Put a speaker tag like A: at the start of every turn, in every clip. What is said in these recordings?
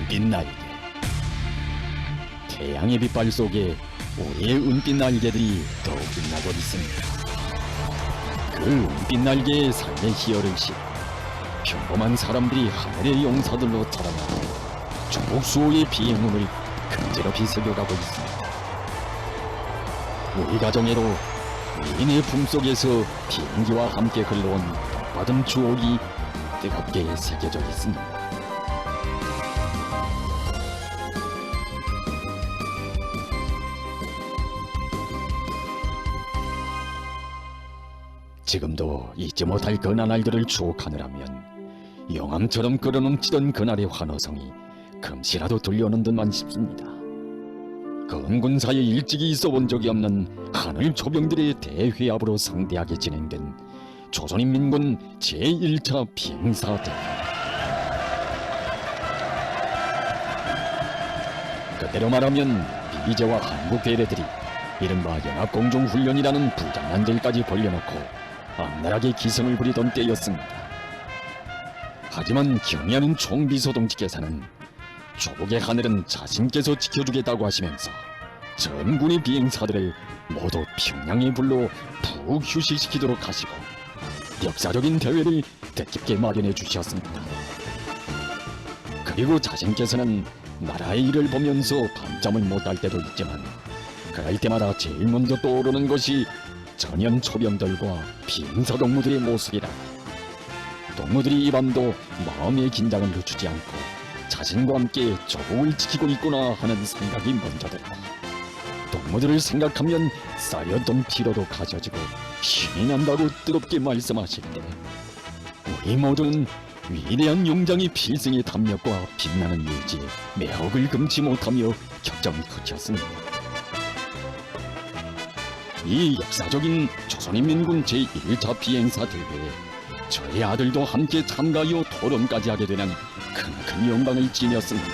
A: 은빛 날개. 태양의 빛발 속에 우리의 은빛 날개들이 더욱 빛나고 있습니다. 그 은빛 날개의 삶의 희열을 싣 평범한 사람들이 하늘의 용사들로 자라나고 조국 수호의 비행운을 근제롭이 새겨가고 있습니다. 우리 가정에도 위인의 품속에서 비행기와 함께 흘러온 복받은 추억이 뜨겁게 새겨져 있습니다. 지금도 잊지 못할 그 나날들을 추억하느라면 영암처럼 끓어넘치던 그날의 환호성이 금시라도 들려오는 듯만 싶습니다. 건군사에 일찍이 있어본 적이 없는 하늘 초병들의 대회합으로 상대하게 진행된 조선인민군 제1차 비행사 대회. 그대로 말하면 미제와 한국 대대들이 이른바 연합공중훈련이라는 부장난들까지 벌려놓고 악랄하게 기승을 부리던 때였습니다. 하지만 경의하는 총비서동지께서는 조국의 하늘은 자신께서 지켜주겠다고 하시면서 전군의 비행사들을 모두 평양에 불러 푹 휴식시키도록 하시고 역사적인 대회를 뜻깊게 마련해 주셨습니다. 그리고 자신께서는 나라의 일을 보면서 밤잠을 못 잘 때도 있지만 그럴 때마다 제일 먼저 떠오르는 것이 전연 초병들과 비행사 동무들의 모습이다. 동무들이 이 밤도 마음의 긴장을 늦추지 않고 자신과 함께 조국을 지키고 있구나 하는 생각이 먼저 들고 동무들을 생각하면 쌓였던 피로도 가져지고 힘이 난다고 뜨겁게 말씀하실 때 우리 모두는 위대한 용장의 필승의 담력과 빛나는 의지에 매혹을 금치 못하며 격정이 그쳤습니다. 이 역사적인 조선인민군 제1차 비행사 대회에 저의 아들도 함께 참가하여 토론까지 하게 되는 큰 영광을 지녔습니다.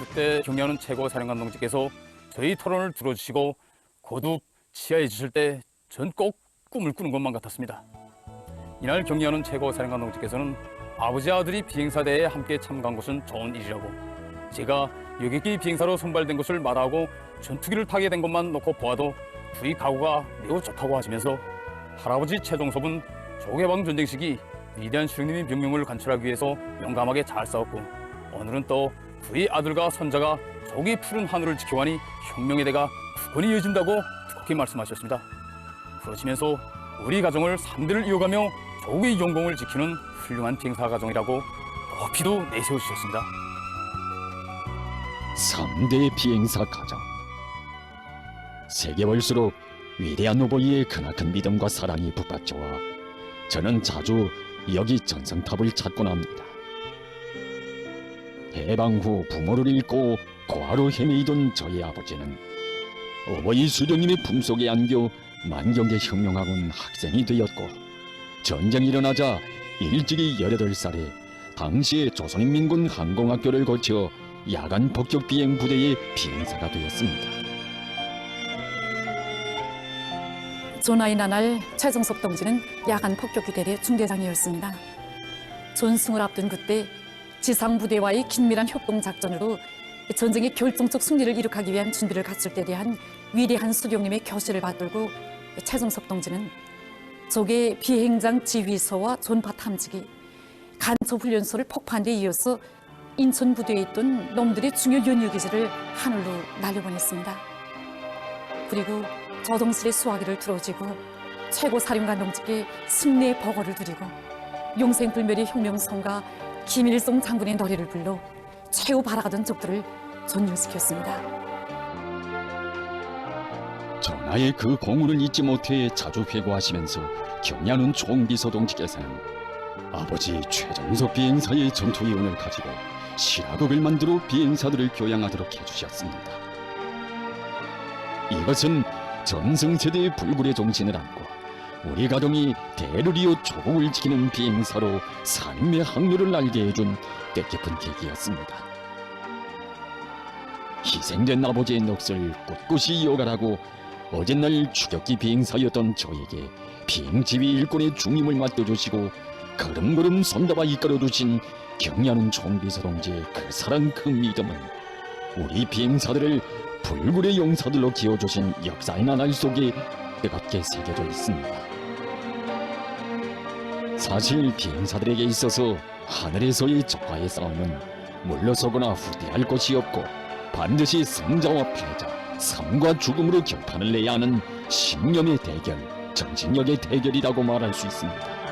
B: 그때 경의하는 최고사령관 동지께서 저희 토론을 들어주시고 거듭 치하해 주실 때 전 꼭 꿈을 꾸는 것만 같았습니다. 이날 경의하는 최고사령관 동지께서는 아버지 아들이 비행사대회에 함께 참가한 것은 좋은 일이라고, 제가 여객기 비행사로 선발된 것을 마다하고 전투기를 타게 된 것만 놓고 보아도 둘이 각오가 매우 좋다고 하시면서 할아버지 최종섭은 조개방 전쟁 시기 위대한 수령님의 명령을 관철하기 위해서 용감하게 잘 싸웠고 오늘은 또 둘이 아들과 손자가 조국의 푸른 하늘을 지켜가니 혁명의 대가 굳건히 이어진다고 두껍게 말씀하셨습니다. 그러시면서 우리 가정을 3대를 이어가며 조국의 영광을 지키는 훌륭한 비행사 가정이라고 높이도 내세우셨습니다.
A: 3대 비행사 가정. 세계 볼수록 위대한 후보의 크나큰 믿음과 사랑이 북받쳐와 저는 자주 여기 전성탑을 찾곤 합니다. 해방 후 부모를 잃고 고아로 헤매이던 저희 아버지는 어버이 수령님의 품속에 안겨 만경의 혁명학원 학생이 되었고 전쟁이 일어나자 일찍이 18살에 당시의 조선인민군 항공학교를 거쳐 야간 폭격 비행 부대의 비행사가 되었습니다.
C: 전하의 나날 최종섭 동지는 야간 폭격기 대대 중대장이었습니다. 전승을 앞둔 그때 지상부대와의 긴밀한 협동작전으로 전쟁의 결정적 승리를 이룩하기 위한 준비를 갖출 때 대한 위대한 수령님의 교시를 받들고 최종섭 동지는 적의 비행장 지휘소와 전파 탐지기, 간첩훈련소를 폭파한 데 이어서 인천 부대에 있던 놈들의 중요 연유기지를 하늘로 날려보냈습니다. 그리고 조동실의 수화기를 들어주고 최고사령관 동지께 승리의 버거를 드리고 용생불멸의 혁명성과 김일성 장군의 노래를 불러 최후 바라가던 적들을 전율시켰습니다.
A: 전하의 그 공훈을 잊지 못해 자주 회고하시면서 경의하는 총비서 동지께서는 아버지 최종섭 비행사의 전투기운을 가지고 실화극을 만들어 비행사들을 교양하도록 해주셨습니다. 이것은 전승세대의 불굴의 정신을 안고 우리 가정이 대를 이어 조국을 지키는 비행사로 삶의 항로를 알게 해준 뜻깊은 계기였습니다. 희생된 아버지의 넋을 꿋꿋이 이어가라고 어젯날 추격기 비행사였던 저에게 비행지휘 일꾼의 중임을 맡겨주시고 걸음걸음 손잡아 이끌어주신 경의하는 총비서 동지의 그 사랑 그 믿음은 우리 비행사들을 불굴의 용사들로 기어주신 역사의 나날 속에 뜨겁게 새겨져 있습니다. 사실 비행사들에게 있어서 하늘에서의 적과의 싸움은 물러서거나 후퇴할 것이 없고 반드시 승자와 패자, 삶과 죽음으로 결판을 내야 하는 신념의 대결, 정신력의 대결이라고 말할 수 있습니다.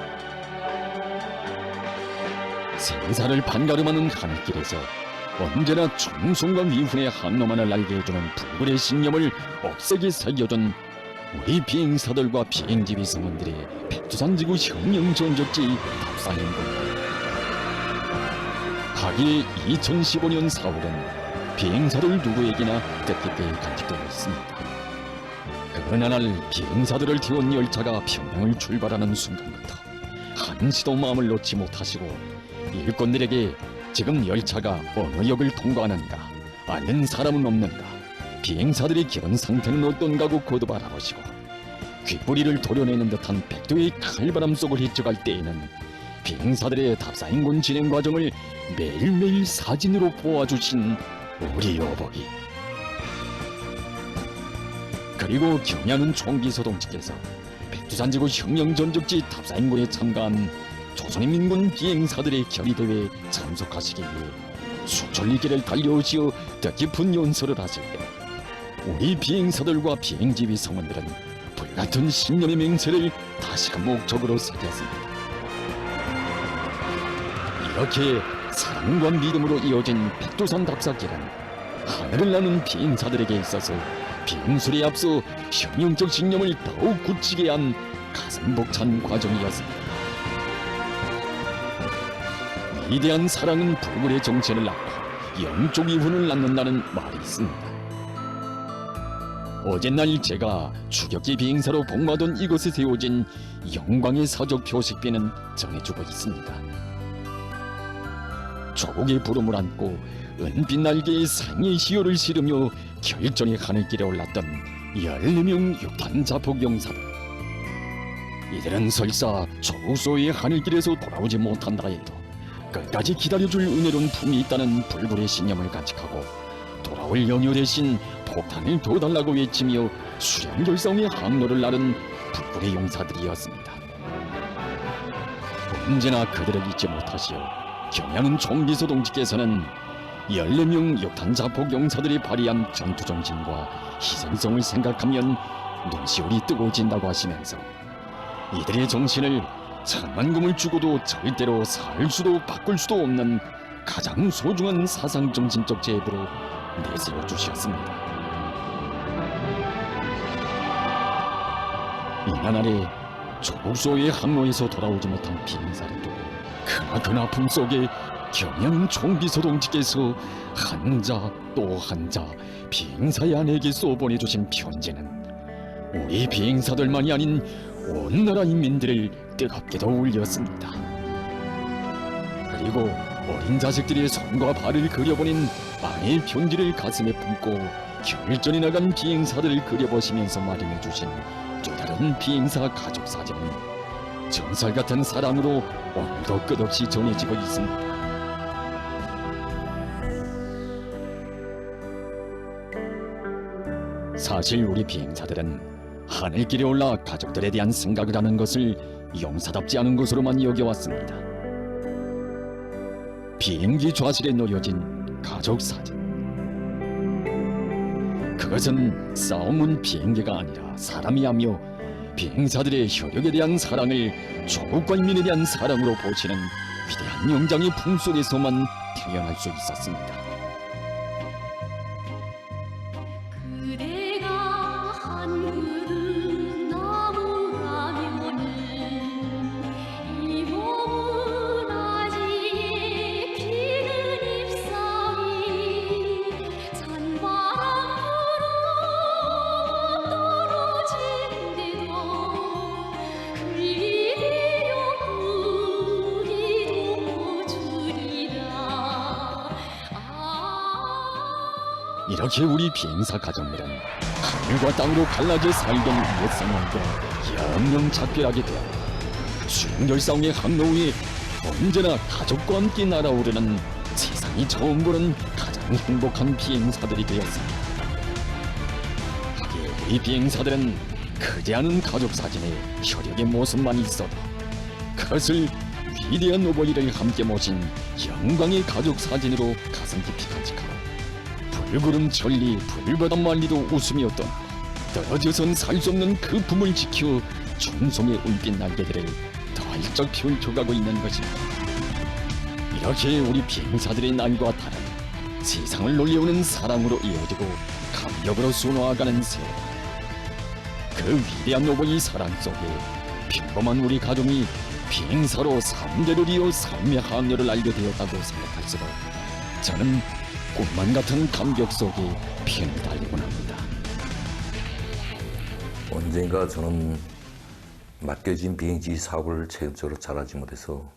A: 생사를 반가름하는 하늘길에서 언제나 총성과 미훈의 항로만을 날게 해주는 불굴의 신념을 억세게 새겨준 우리 비행사들과 비행지휘 성원들의 백두산지구 혁명전적지 답사행군. 하기에 2015년 4월은 비행사들 누구에게나 뜻깊게 간직되고 있습니다. 그날 비행사들을 태운 열차가 평양을 출발하는 순간부터 한시도 마음을 놓지 못하시고 일꾼들에게 지금 열차가 어느 역을 통과하는가, 아는 사람은 없는가, 비행사들의 기본 상태는 어떤가고 거듭 알아보시고 귓부리를 도려내는 듯한 백두의 칼바람 속을 헤쳐갈 때에는 비행사들의 답사행군 진행 과정을 매일매일 사진으로 보아주신 우리 여보기, 그리고 경의하는 총비서 동지께서 백두산지구 혁명전적지 답사행군에 참가한 조선인민군 비행사들의 경의대회에 참석하시기 위해 수천리길을 달려오시어 뜻깊은 연설을 하실 때 우리 비행사들과 비행지휘 성원들은 불같은 신념의 맹세를 다시금 목적으로 새겼습니다. 이렇게 사랑과 믿음으로 이어진 백두산 답사길은 하늘을 나는 비행사들에게 있어서 비행술에 앞서 혁명적 신념을 더욱 굳히게 한 가슴 벅찬 과정이었습니다. 위대한 사랑은 불굴의 정체를 낳고 영적 이훈을 낳는다는 말이 있습니다. 어젯날 제가 추격기 비행사로 복무하던 이곳에 세워진 영광의 사적 표식비는 전해주고 있습니다. 조국의 부름을 안고 은빛 날개의 상의 시효를 실으며 결전의 하늘길에 올랐던 14명 6탄 자폭 용사들. 이들은 설사 조국 소유의 하늘길에서 돌아오지 못한다 해도 끝까지 기다려줄 은혜로운 품이 있다는 불굴의 신념을 간직하고 돌아올 연휴 대신 폭탄을 더 달라고 외치며 수령결성의 항로를 나른 불굴의 용사들이었습니다. 언제나 그들을 잊지 못하시어 경의하는 총비서 동지께서는 14명 역탄 자폭 용사들이 발휘한 전투정신과 희생성을 생각하면 눈시울이 뜨거워진다고 하시면서 이들의 정신을 천만금을 주고도 절대로 살 수도 바꿀 수도 없는 가장 소중한 사상정신적 제부로 내세워 주셨습니다. 이날에 조국 소유의 항로에서 돌아오지 못한 비행사를 두고 크나큰 아픔 속에 경영 총비서 동지께서 한 자 또 한 자 비행사의 아내에게 쏘보내주신 편지는 우리 비행사들만이 아닌 온 나라 인민들을 뜨겁게도 울렸습니다. 그리고 어린 자식들의 손과 발을 그려보낸 아내의 편지를 가슴에 품고 결전에 나간 비행사들을 그려보시면서 마련해주신 또 다른 비행사 가족 사진은 정살 같은 사랑으로 오늘도 끝없이 전해지고 있습니다. 사실 우리 비행사들은 하늘길에 올라 가족들에 대한 생각을 하는 것을 용사답지 않은 것으로만 여겨왔습니다. 비행기 좌실에 놓여진 가족 사진. 그것은 싸움은 비행기가 아니라 사람이 하며 비행사들의 혈육에 대한 사랑을 조국과 인민에 대한 사랑으로 보시는 위대한 영장의 품속에서만 태어날 수 있었습니다. 이렇게 우리 비행사 가정들은 하늘과 땅으로 갈라져 살던 옛 상황과 영영 작별하게 되었고 수령결사홍의 항로 위에 언제나 가족과 함께 날아오르는 세상이 처음 보는 가장 행복한 비행사들이 되었습니다. 하기에 우리 비행사들은 크지 않은 가족 사진에 혈육의 모습만 있어도 그것을 위대한 오버이를 함께 모신 영광의 가족 사진으로 가슴 깊이 간직하고 불구름 천리 불바다 만리도 웃으며 떠나고 떨어져선 살 수 없는 그 품을 지켜 충성의 울빛 날개들을 더 활짝 펼쳐가고 있는 것입니다. 이렇게 우리 비행사들의 날과 달은 세상을 놀려오는 사랑으로 이어지고 감격으로 수놓아가는 세월. 그 위대한 오버이 사랑 속에 평범한 우리 가족이 비행사로 3대를 이어 삶의 항로를 알게 되었다고 생각할수록 저는 꿈만 같은 감격 속에 편히 달리곤 합니다.
D: 언젠가 저는 맡겨진 비행지 사고를 책임적으로 잘하지 못해서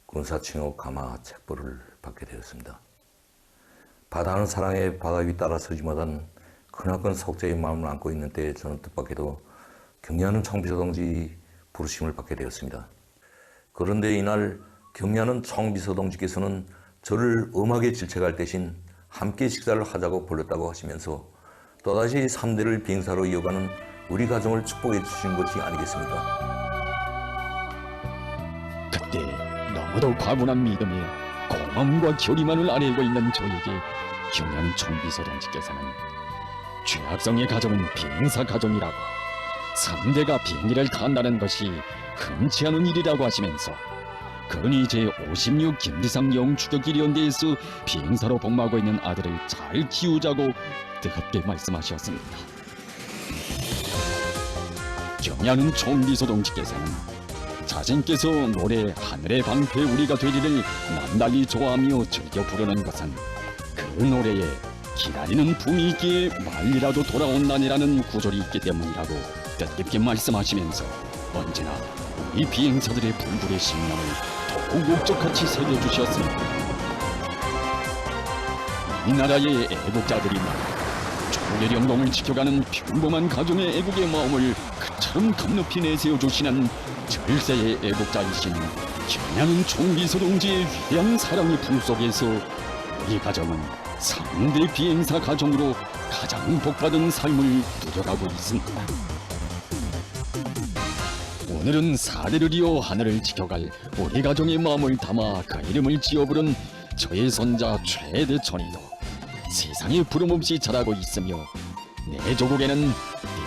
D: 군사징역 감화 책벌을 받게 되었습니다. 바다는 사랑의 바다 위 따라서지 못한 크나큰 석자의 마음을 안고 있는 때에 저는 뜻밖에도 경리하는 청비서동지 부르심을 받게 되었습니다. 그런데 이날 경리하는 청비서동지께서는 저를 음악에 질책할 대신 함께 식사를 하자고 불렀다고 하시면서 또다시 3대를 비행사로 이어가는 우리 가정을 축복해 주신 것이 아니겠습니까?
A: 그때 너무도 과분한 믿음에 고마움과 결의만을 아뢰고 있는 저에게 경연 총비서동지께서는 최악성의 가정은 비행사 가정이라고 3대가 비행기를 탄다는 것이 흔치 않은 일이라고 하시면서 근이 제56 김비상 영추격기련대에서 비행사로 복무하고 있는 아들을 잘 키우자고 뜨겁게 말씀하셨습니다. 경야는 총비서동지께서는 자신께서 노래 하늘의 방패 우리가 되리를 남달리 좋아하며 즐겨 부르는 것은 그 노래에 기다리는 붐이 있기에 말리라도 돌아온다니라는 구절이 있기 때문이라고 뜻깊게 말씀하시면서 언제나 우리 비행사들의 분들의 신명을 더욱 옥적같이 새겨주셨습니다. 이 나라의 애국자들이 말이야 조국의 영광을 지켜가는 평범한 가정의 애국의 마음을 그처럼 감높이 내세워 주시는 절세의 애국자이신 경야는 총비서동지의 위대한 사랑의 품 속에서 우리 가정은 3대 비행사 가정으로 가장 복받은 삶을 누려가고 있습니다. 오늘은 4대를 이어 하늘을 지켜갈 우리 가정의 마음을 담아 그 이름을 지어 부른 저의 손자 최대천이도 세상에 부름없이 자라고 있으며 내 조국에는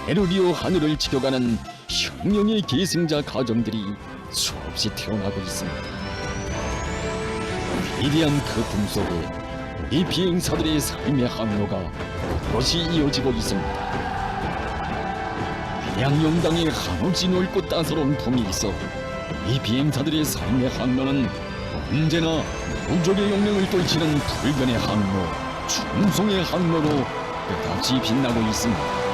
A: 대를 이어 하늘을 지켜가는 혁명의 계승자 가정들이 수없이 태어나고 있습니다. 위대한 그 품 속에 우리 비행사들의 삶의 항로가 그것이 이어지고 있습니다. 위대한 영당의 한없이 넓고 따사로운 품이 있어 이 비행사들의 삶의 항로는 언제나 민족의 용맹을 떨치는 불변의 항로, 충성의 항로로 끝없이 빛나고 있습니다.